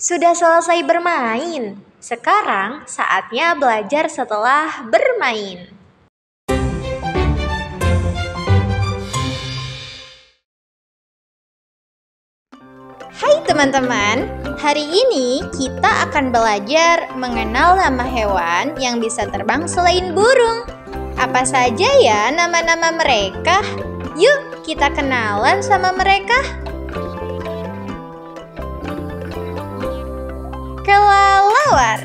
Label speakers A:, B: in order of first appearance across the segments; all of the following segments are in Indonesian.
A: Sudah selesai bermain. Sekarang saatnya belajar setelah bermain. Hai teman-teman, hari ini kita akan belajar mengenal nama hewan yang bisa terbang selain burung. Apa saja ya nama-nama mereka? Yuk kita kenalan sama mereka. Kelelawar.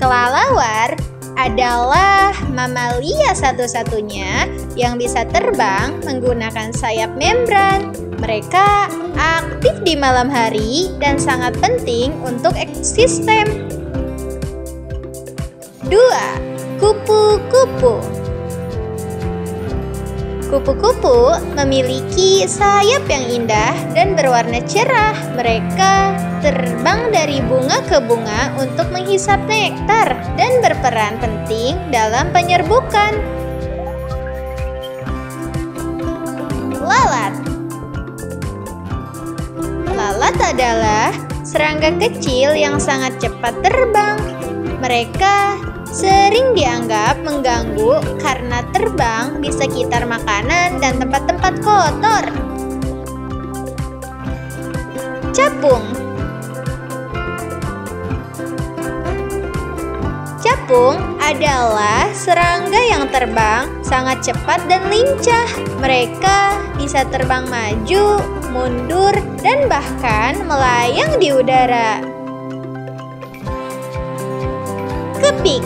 A: Kelelawar adalah mamalia satu-satunya yang bisa terbang menggunakan sayap membran. Mereka aktif di malam hari dan sangat penting untuk ekosistem. 2. Kupu-kupu. Kupu-kupu memiliki sayap yang indah dan berwarna cerah. Mereka terbang dari bunga ke bunga untuk menghisap nektar dan berperan penting dalam penyerbukan. Lalat. Lalat adalah serangga kecil yang sangat cepat terbang. Mereka sering dianggap mengganggu karena terbang di sekitar makanan dan tempat-tempat kotor. Capung. Capung adalah serangga yang terbang sangat cepat dan lincah. Mereka bisa terbang maju, mundur, dan bahkan melayang di udara. Kepik.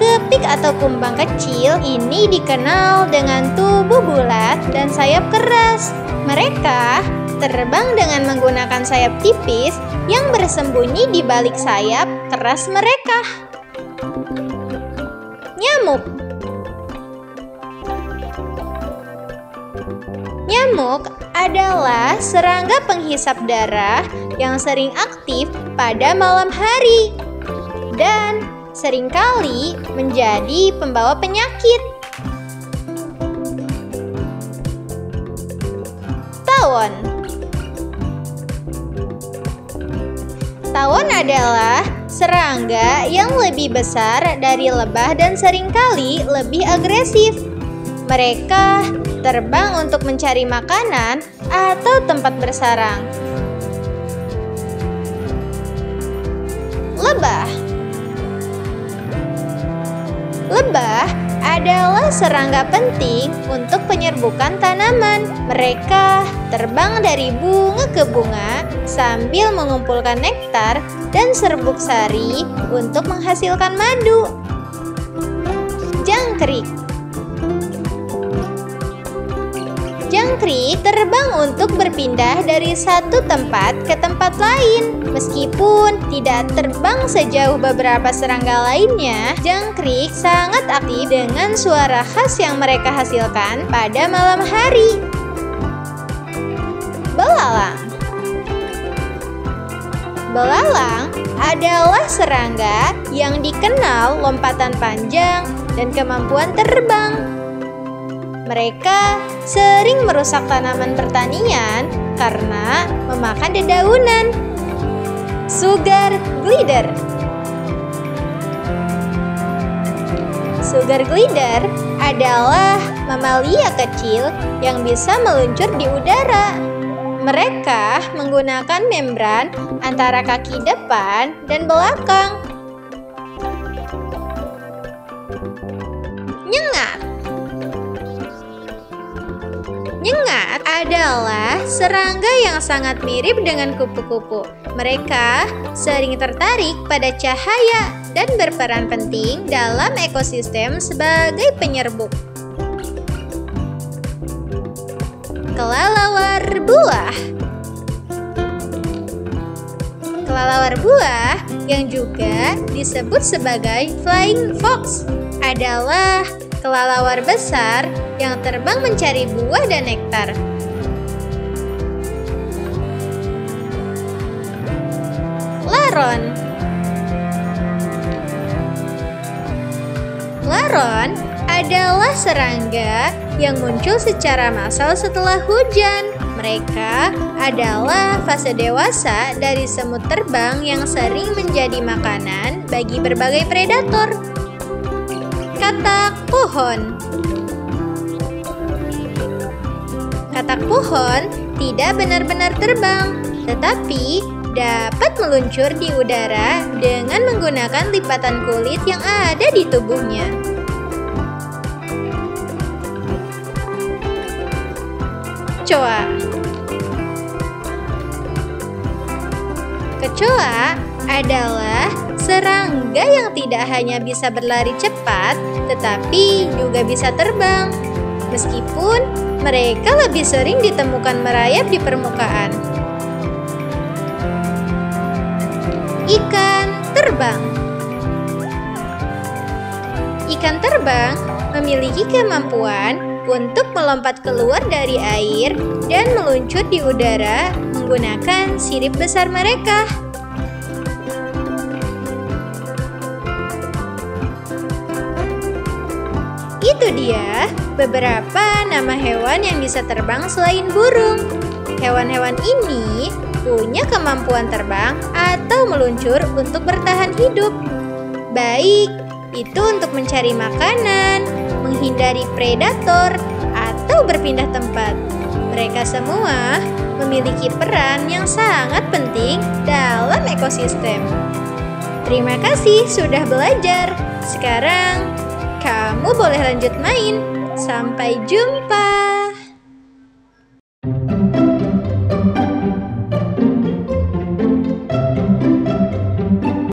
A: Kepik atau kumbang kecil ini dikenal dengan tubuh bulat dan sayap keras. Mereka terbang dengan menggunakan sayap tipis yang bersembunyi di balik sayap keras mereka. Nyamuk. Nyamuk adalah serangga penghisap darah yang sering aktif pada malam hari dan seringkali menjadi pembawa penyakit. Tawon. Tawon adalah serangga yang lebih besar dari lebah dan seringkali lebih agresif. Mereka terbang untuk mencari makanan atau tempat bersarang. Lebah. Lebah adalah serangga penting untuk penyerbukan tanaman. Mereka terbang dari bunga ke bunga sambil mengumpulkan nektar dan serbuk sari untuk menghasilkan madu. Jangkrik. Jangkrik terbang untuk berpindah dari satu tempat ke tempat lain. Meskipun tidak terbang sejauh beberapa serangga lainnya, jangkrik sangat aktif dengan suara khas yang mereka hasilkan pada malam hari. Belalang. Belalang adalah serangga yang dikenal lompatan panjang dan kemampuan terbang. Mereka sering merusak tanaman pertanian karena memakan dedaunan. Sugar glider. Sugar glider adalah mamalia kecil yang bisa meluncur di udara. Mereka menggunakan membran antara kaki depan dan belakang. Nyengat. Nyengat adalah serangga yang sangat mirip dengan kupu-kupu. Mereka sering tertarik pada cahaya dan berperan penting dalam ekosistem sebagai penyerbuk. Kelelawar buah. Kelelawar buah yang juga disebut sebagai flying fox adalah kelelawar besar yang terbang mencari buah dan nektar. Laron. Laron adalah serangga yang muncul secara massal setelah hujan. Mereka adalah fase dewasa dari semut terbang yang sering menjadi makanan bagi berbagai predator. Katak pohon. Katak pohon tidak benar-benar terbang, tetapi dapat meluncur di udara dengan menggunakan lipatan kulit yang ada di tubuhnya. Kecoa. Kecoa adalah serangga yang tidak hanya bisa berlari cepat, tetapi juga bisa terbang. Meskipun mereka lebih sering ditemukan merayap di permukaan. Ikan terbang. Ikan terbang memiliki kemampuan untuk melompat keluar dari air dan meluncur di udara menggunakan sirip besar mereka. Itu dia beberapa nama hewan yang bisa terbang selain burung. Hewan-hewan ini punya kemampuan terbang atau meluncur untuk bertahan hidup. Baik itu untuk mencari makanan, menghindari predator, atau berpindah tempat. Mereka semua memiliki peran yang sangat penting dalam ekosistem. Terima kasih sudah belajar. Sekarang kamu boleh lanjut main. Sampai jumpa.